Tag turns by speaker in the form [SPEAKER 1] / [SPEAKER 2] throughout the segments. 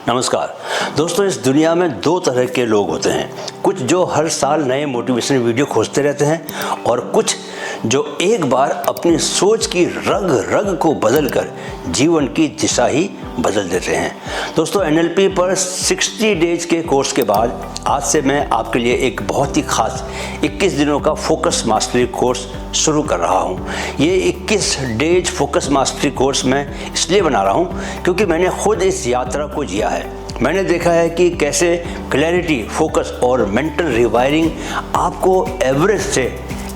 [SPEAKER 1] नमस्कार दोस्तों, इस दुनिया में दो तरह के लोग होते हैं। कुछ जो हर साल नए मोटिवेशनल वीडियो खोजते रहते हैं और कुछ जो एक बार अपनी सोच की रग रग को बदलकर जीवन की दिशा ही बदल देते हैं। दोस्तों, NLP पर 60 डेज के कोर्स के बाद आज से मैं आपके लिए एक बहुत ही खास 21 दिनों का फोकस मास्टरी कोर्स शुरू कर रहा हूँ। ये 21 डेज फोकस मास्टरी कोर्स मैं इसलिए बना रहा हूँ क्योंकि मैंने खुद इस यात्रा को जिया है। मैंने देखा है कि कैसे क्लैरिटी, फोकस और मेंटल रिवायरिंग आपको एवरेज से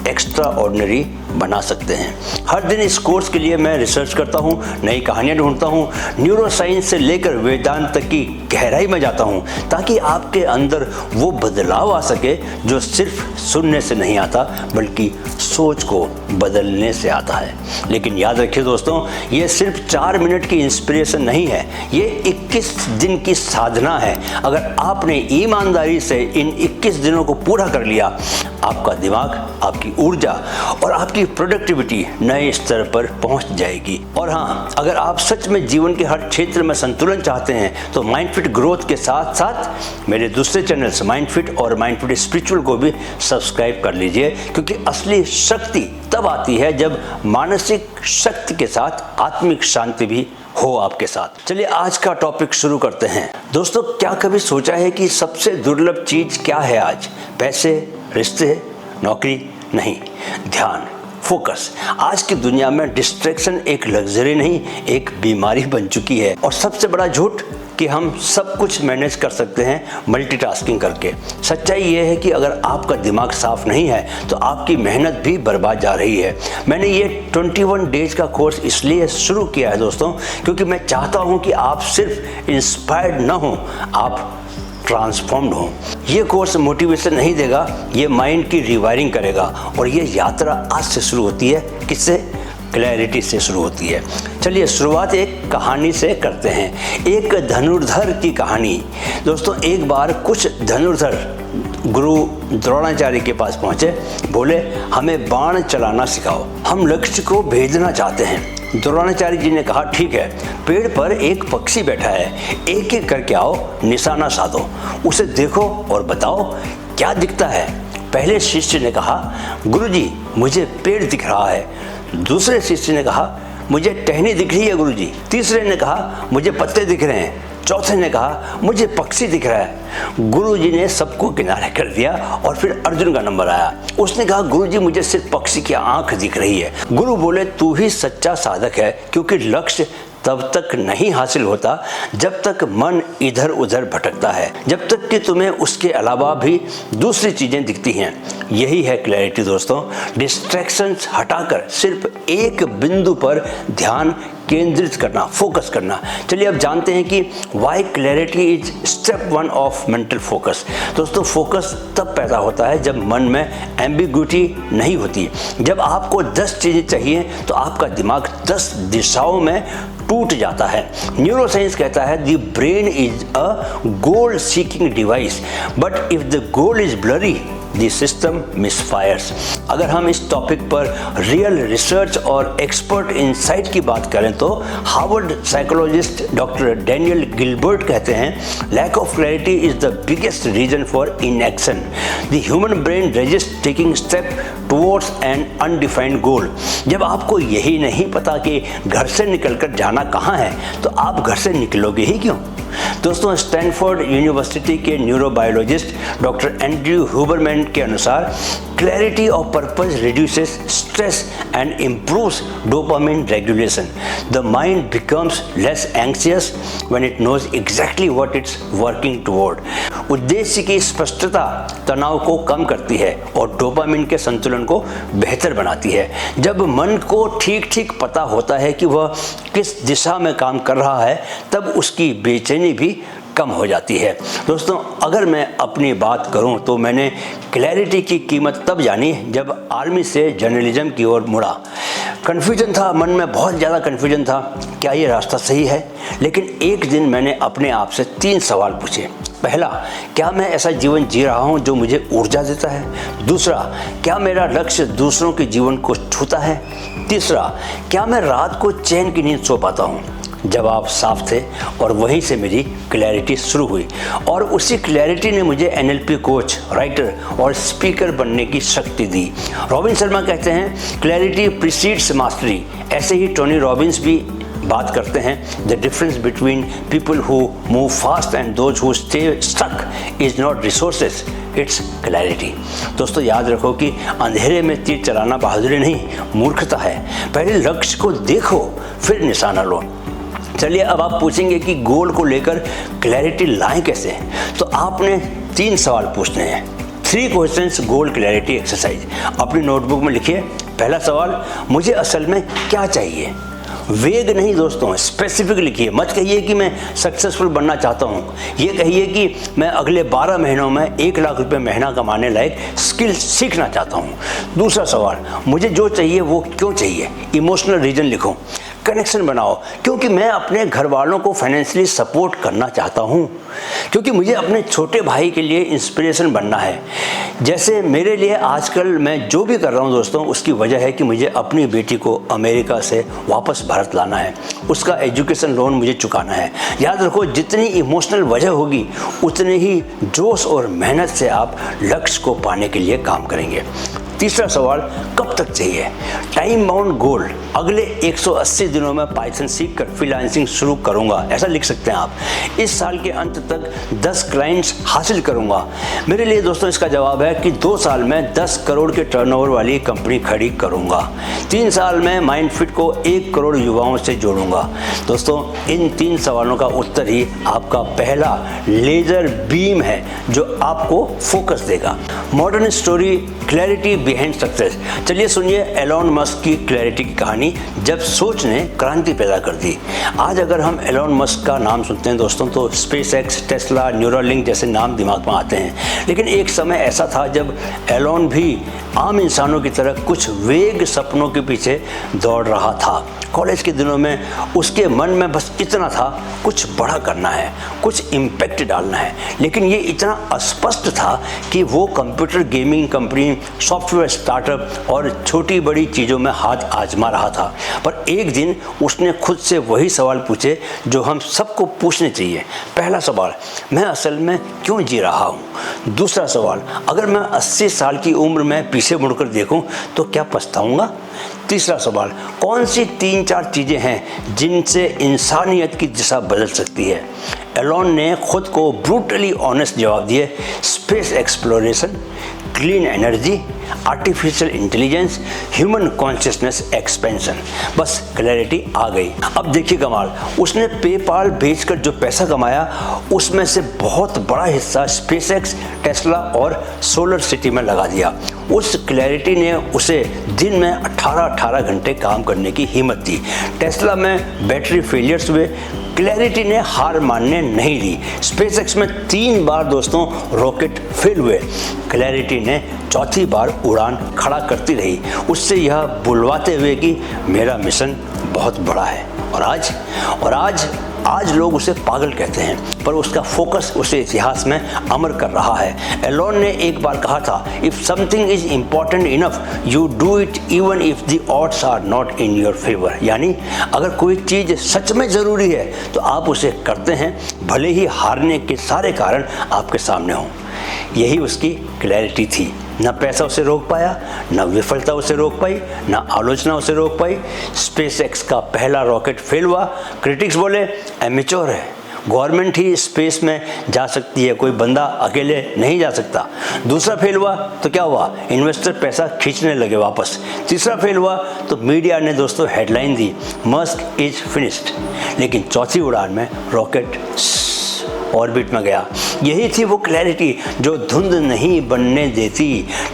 [SPEAKER 1] एक्स्ट्रा ऑर्डिनरी बना सकते हैं। हर दिन इस कोर्स के लिए मैं रिसर्च करता हूँ, नई कहानियाँ ढूंढता हूँ, न्यूरो साइंस से लेकर वेदांत तक की गहराई में जाता हूँ ताकि आपके अंदर वो बदलाव आ सके जो सिर्फ सुनने से नहीं आता बल्कि सोच को बदलने से आता है। लेकिन याद रखिए दोस्तों, ये सिर्फ 4 मिनट की इंस्पिरेशन नहीं है, ये 21 दिन की साधना है। अगर आपने ईमानदारी से इन 21 दिनों को पूरा कर लिया, आपका दिमाग, आपकी ऊर्जा और आपकी प्रोडक्टिविटी नए स्तर पर पहुंच जाएगी। और हाँ, अगर आप सच में जीवन के हर क्षेत्र में संतुलन चाहते हैं तो माइंडफिट ग्रोथ के साथ साथ मेरे दूसरे चैनल्स माइंडफिट और माइंडफिट स्पिरिचुअल को भी सब्सक्राइब कर लीजिए, क्योंकि असली शक्ति तब आती है जब मानसिक शक्ति के साथ आत्मिक शांति भी हो आपके साथ। चलिए आज का टॉपिक शुरू करते हैं। दोस्तों, क्या कभी सोचा है कि सबसे दुर्लभ चीज क्या है आज? पैसे, रिश्ते, नौकरी? नहीं, ध्यान, फोकस। आज की दुनिया में डिस्ट्रैक्शन एक लग्जरी नहीं, एक बीमारी बन चुकी है। और सबसे बड़ा झूठ कि हम सब कुछ मैनेज कर सकते हैं मल्टीटास्किंग करके। सच्चाई ये है कि अगर आपका दिमाग साफ नहीं है तो आपकी मेहनत भी बर्बाद जा रही है। मैंने ये 21 डेज का कोर्स इसलिए शुरू किया है दोस्तों, क्योंकि मैं चाहता हूँ कि आप सिर्फ इंस्पायर्ड ना हो, आप ट्रांसफॉर्म्ड हो। ये कोर्स मोटिवेशन नहीं देगा, ये माइंड की रिवायरिंग करेगा। और ये यात्रा आज से शुरू होती है। किससे? क्लैरिटी से शुरू होती है। चलिए शुरुआत एक कहानी से करते हैं, एक धनुर्धर की कहानी। दोस्तों, एक बार कुछ धनुर्धर गुरु द्रोणाचार्य के पास पहुंचे। बोले, हमें बाण चलाना सिखाओ, हम लक्ष्य को भेदना चाहते हैं। द्रोणाचार्य जी ने कहा, ठीक है, पेड़ पर एक पक्षी बैठा है, एक एक करके आओ, निशाना साधो, उसे देखो और बताओ क्या दिखता है। पहले शिष्य ने कहा, गुरुजी मुझे पेड़ दिख रहा है। दूसरे शिष्य ने कहा, मुझे टहनी दिख रही है गुरुजी। तीसरे ने कहा, मुझे पत्ते दिख रहे हैं। चौथे ने कहा, मुझे पक्षी दिख रहा है। गुरुजी ने सबको किनारे कर दिया और फिर अर्जुन का नंबर आया। उसने कहा, गुरुजी मुझे सिर्फ पक्षी की आंख दिख रही है। गुरु बोले, तू ही सच्चा साधक है, क्योंकि लक्ष्य तब तक नहीं हासिल होता जब तक मन इधर उधर भटकता है, जब तक कि तुम्हें उसके अलावा भी दूसरी चीजें दिखती हैं। यही है क्लैरिटी दोस्तों, डिस्ट्रैक्शंस हटाकर सिर्फ एक बिंदु पर ध्यान केंद्रित करना, फोकस करना। चलिए अब जानते हैं कि why clarity is step 1 of mental focus. दोस्तों, फोकस तब पैदा होता है जब मन में एम्बिग्यूटी नहीं होती। जब आपको 10 चीजें चाहिए तो आपका दिमाग 10 दिशाओं में टूट जाता है। न्यूरो साइंस कहता है, the brain is a goal seeking device, but if the goal is blurry the system misfires. अगर हम इस टॉपिक पर रियल रिसर्च और एक्सपर्ट इंसाइट की बात करें तो Harvard psychologist doctor Daniel Gilbert कहते हैं, lack of clarity is the biggest reason for inaction. The human brain resist taking step towards an undefined goal. जब आपको यही नहीं पता कि घर से निकलकर जाना कहाँ है तो आप घर से निकलोगे ही क्यों? दोस्तों, स्टैनफोर्ड यूनिवर्सिटी के न्यूरोबायोलॉजिस्ट डॉक्टर एंड्रयू हुबरमैन के अनुसार clarity of purpose reduces stress and improves dopamine regulation. The mind becomes less anxious when it knows exactly what it's working toward. उद्देश्य की स्पष्टता तनाव को कम करती है और डोपामिन के संतुलन को बेहतर बनाती है। जब मन को ठीक ठीक पता होता है कि वह किस दिशा में काम कर रहा है, तब उसकी बेचैनी भी कम हो जाती है। दोस्तों, अगर मैं अपनी बात करूं तो मैंने क्लैरिटी की कीमत तब जानी जब आर्मी से जर्नलिज्म की ओर मुड़ा। कन्फ्यूजन था, मन में बहुत ज़्यादा कन्फ्यूजन था, क्या ये रास्ता सही है? लेकिन एक दिन मैंने अपने आप से 3 सवाल पूछे। पहला, क्या मैं ऐसा जीवन जी रहा हूँ जो मुझे ऊर्जा देता है? दूसरा, क्या मेरा लक्ष्य दूसरों के जीवन को छूता है? तीसरा, क्या मैं रात को चैन की नींद सो पाता हूँ? जवाब साफ थे और वहीं से मेरी क्लैरिटी शुरू हुई और उसी क्लैरिटी ने मुझे NLP कोच, राइटर और स्पीकर बनने की शक्ति दी। रॉबिन शर्मा कहते हैं क्लैरिटी प्रीसीड्स मास्टरी। ऐसे ही टोनी रॉबिन्स भी बात करते हैं the difference between people who move fast and those who stay stuck is not resources, it's clarity. दोस्तों याद रखो कि अंधेरे में तीर चलाना बहादुरी नहीं, मूर्खता है। पहले लक्ष्य को देखो फिर निशाना लो। चलिए अब आप पूछेंगे कि गोल को लेकर क्लैरिटी लाएं कैसे, तो आपने 3 सवाल पूछने हैं। 3 क्वेश्चंस गोल क्लैरिटी एक्सरसाइज अपनी नोटबुक में लिखिए। पहला सवाल, मुझे असल में क्या चाहिए? वेग नहीं दोस्तों, स्पेसिफिक लिखिए। मत कहिए कि मैं सक्सेसफुल बनना चाहता हूँ, ये कहिए कि मैं अगले 12 महीनों में 1 लाख रुपए महीना कमाने लायक स्किल सीखना चाहता हूँ। दूसरा सवाल, मुझे जो चाहिए वो क्यों चाहिए? इमोशनल रीजन लिखो। कनेक्शन बनाओ, क्योंकि मैं अपने घर वालों को फाइनेंशियली सपोर्ट करना चाहता हूँ, क्योंकि मुझे अपने छोटे भाई के लिए इंस्पिरेशन बनना है। जैसे मेरे लिए आजकल मैं जो भी कर रहा हूँ दोस्तों, उसकी वजह है कि मुझे अपनी बेटी को अमेरिका से वापस भारत लाना है, उसका एजुकेशन लोन मुझे चुकाना है। याद रखो, जितनी इमोशनल वजह होगी उतने ही जोश और मेहनत से आप लक्ष्य को पाने के लिए काम करेंगे। तीसरा सवाल, कब तक चाहिए? टाइम बाउंड गोल, अगले 180 दिनों में पाइथन सीखकर फ्रीलांसिंग शुरू करूंगा, ऐसा लिख सकते हैं आप। इस साल के अंत तक 10 क्लाइंट्स हासिल करूंगा। मेरे लिए दोस्तों इसका जवाब है कि 2 साल में 10 करोड़ के टर्नओवर वाली कंपनी खड़ी करूंगा। 3 साल में माइंडफिट को 1 करोड़ युवाओं से जोड़ूंगा। दोस्तों इन 3 सवालों का उत्तर ही आपका पहला लेजर बीम है जो आपको फोकस देगा। Modern story, clarity behind success. चलिए सुनिए एलोन मस्क की क्लैरिटी की कहानी, जब सोच ने क्रांति पैदा कर दी। आज अगर हम एलोन मस्क का नाम सुनते हैं दोस्तों तो स्पेसएक्स, टेस्ला, न्यूरालिंक जैसे नाम दिमाग में आते हैं। लेकिन एक समय ऐसा था जब एलोन भी आम इंसानों की तरह कुछ वेग सपनों के पीछे दौड़ रहा था। कॉलेज के दिनों में उसके मन में बस इतना था, कुछ बड़ा करना है, कुछ इम्पैक्ट डालना है। लेकिन ये इतना अस्पष्ट था कि वो computer gaming company, software startup और छोटी बड़ी चीज़ों में हाथ आजमा रहा था। पर एक दिन उसने खुद से वही सवाल पूछे जो हम सबको पूछने चाहिए। पहला सवाल, मैं असल में क्यों जी रहा हूँ? दूसरा सवाल, अगर मैं 80 साल की उम्र में पीछे मुड़कर देखूं तो क्या पछताऊंगा? तीसरा सवाल, कौन सी 3-4 चीज़ें हैं जिनसे इंसानियत की दिशा बदल सकती है? एलोन ने खुद को ब्रूटली ऑनेस्ट जवाब दिए, space exploration, clean energy, artificial intelligence, human consciousness expansion. बस क्लैरिटी आ गई। अब देखिए कमाल, उसने पेपाल बेचकर जो पैसा कमाया उसमें से बहुत बड़ा हिस्सा स्पेसएक्स, टेस्ला और सोलर सिटी में लगा दिया। उस क्लैरिटी ने उसे दिन में 18 घंटे काम करने की हिम्मत दी। टेस्ला में बैटरी फेलियर्स हुए, क्लैरिटी ने हार मानने नहीं दी। स्पेसएक्स में 3 बार दोस्तों रॉकेट फेल हुए, क्लैरिटी ने 4थी बार उड़ान खड़ा करती रही, उससे यह बुलवाते हुए कि मेरा मिशन बहुत बड़ा है। और आज लोग उसे पागल कहते हैं, पर उसका फोकस उसे इतिहास में अमर कर रहा है। एलोन ने एक बार कहा था, if something is important enough you do it even if the odds are not in your favour. यानी अगर कोई चीज़ सच में ज़रूरी है तो आप उसे करते हैं, भले ही हारने के सारे कारण आपके सामने हों। यही उसकी क्लैरिटी थी। न पैसा उसे रोक पाया, न विफलता उसे रोक पाई, न आलोचना उसे रोक पाई। स्पेसएक्स का पहला रॉकेट फेल हुआ, क्रिटिक्स बोले एमेच्योर है, गवर्नमेंट ही स्पेस में जा सकती है, कोई बंदा अकेले नहीं जा सकता। दूसरा फेल हुआ तो क्या हुआ, इन्वेस्टर पैसा खींचने लगे वापस। तीसरा फेल हुआ तो मीडिया ने दोस्तों headline the, Musk is finished. लेकिन चौथी उड़ान में रॉकेट ऑर्बिट में गया। यही थी वो क्लैरिटी जो धुंध नहीं बनने देती।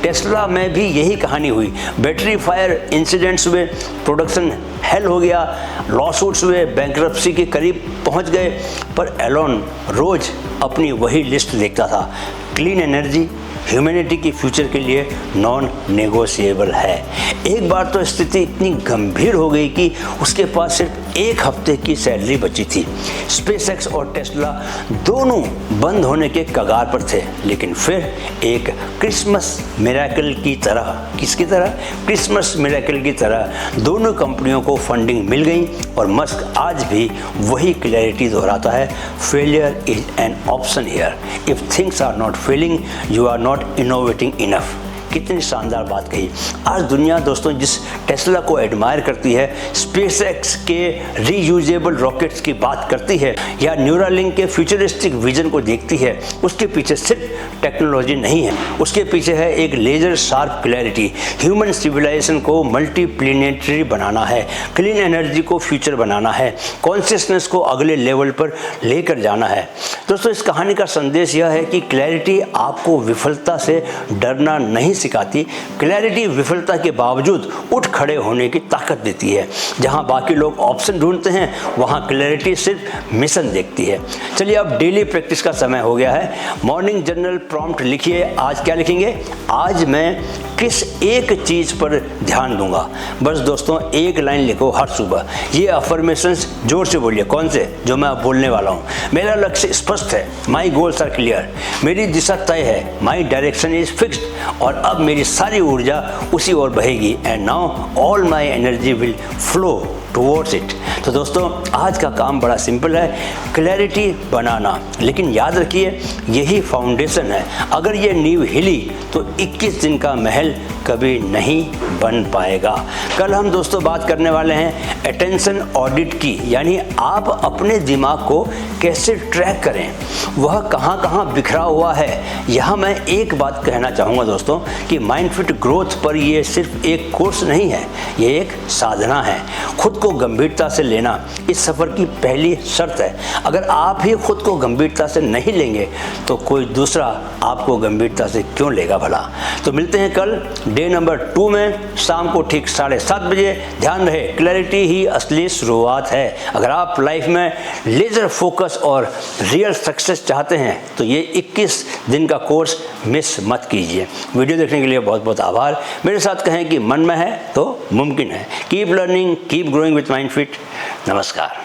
[SPEAKER 1] टेस्ला में भी यही कहानी हुई, बैटरी फायर इंसिडेंट्स हुए, प्रोडक्शन हेल हो गया, लॉसूट्स हुए, बैंकरप्सी के करीब पहुंच गए। पर एलोन रोज अपनी वही लिस्ट देखता था, क्लीन एनर्जी ह्यूमैनिटी की फ्यूचर के लिए नॉन नेगोशिएबल है। एक बार तो स्थिति इतनी गंभीर हो गई कि उसके पास सिर्फ 1 हफ्ते की सैलरी बची थी। स्पेसएक्स और टेस्ला दोनों बंद होने के कगार पर थे, लेकिन फिर एक क्रिसमस मिरेकल की तरह, किसकी तरह? क्रिसमस मिरेकल की तरह दोनों कंपनियों को फंडिंग मिल गई और मस्क आज भी वही क्लैरिटी दोहराता है, failure is an option here, if things are not failing you are not innovating enough. कितनी शानदार बात कही। आज दुनिया दोस्तों जिस टेस्ला को एडमायर करती है, स्पेसएक्स के रीयूजेबल रॉकेट्स की बात करती है या न्यूरालिंक के फ्यूचरिस्टिक विजन को देखती है, उसके पीछे सिर्फ टेक्नोलॉजी नहीं है, उसके पीछे है एक laser sharp clarity. Human civilisation को मल्टी प्लेनेटरी बनाना है, क्लीन एनर्जी को फ्यूचर बनाना है, कॉन्शियसनेस को अगले लेवल पर लेकर जाना है। दोस्तों इस कहानी का संदेश यह है कि क्लैरिटी आपको विफलता से डरना नहीं सिखाती, क्लैरिटी विफलता के बावजूद उठ खड़े होने की ताकत देती है। जहां बाकी लोग ऑप्शन ढूंढते हैं, वहां क्लैरिटी सिर्फ मिशन देखती है। चलिए अब डेली प्रैक्टिस का समय हो गया है। मॉर्निंग जर्नल प्रॉम्प्ट लिखिए। आज क्या लिखेंगे? आज मैं किस एक चीज़ पर ध्यान दूंगा। बस दोस्तों एक लाइन लिखो हर सुबह। ये अफर्मेशंस जोर से बोलिए। कौन से? जो मैं अब बोलने वाला हूँ। मेरा लक्ष्य स्पष्ट है, माई गोल्स आर क्लियर। मेरी दिशा तय है, माई डायरेक्शन इज फिक्स्ड। और अब मेरी सारी ऊर्जा उसी ओर बहेगी। And now all my energy will flow towards it. तो दोस्तों आज का काम बड़ा सिंपल है, क्लैरिटी बनाना। लेकिन याद रखिए यही फाउंडेशन है। अगर ये नींव हिली तो 21 दिन का महल कभी नहीं बन पाएगा। कल हम दोस्तों बात करने वाले हैं अटेंशन ऑडिट की, यानी आप अपने दिमाग को कैसे ट्रैक करें, वह कहाँ कहाँ बिखरा हुआ है। यहाँ मैं एक बात कहना चाहूँगा दोस्तों कि माइंडफिट ग्रोथ पर ये सिर्फ एक कोर्स नहीं है, ये एक साधना है। खुद को गंभीरता से लेना इस सफ़र की पहली शर्त है। अगर आप ही खुद को गंभीरता से नहीं लेंगे तो कोई दूसरा आपको गंभीरता से क्यों लेगा भला। तो मिलते हैं कल डे नंबर 2 में शाम को ठीक 7:30 बजे। ध्यान रहे क्लैरिटी ही असली शुरुआत है। अगर आप लाइफ में लेजर फोकस और रियल सक्सेस चाहते हैं तो ये 21 दिन का कोर्स मिस मत कीजिए। वीडियो देखने के लिए बहुत बहुत आभार। मेरे साथ कहें कि मन में है तो मुमकिन है। Keep learning, keep growing with MindFit. नमस्कार।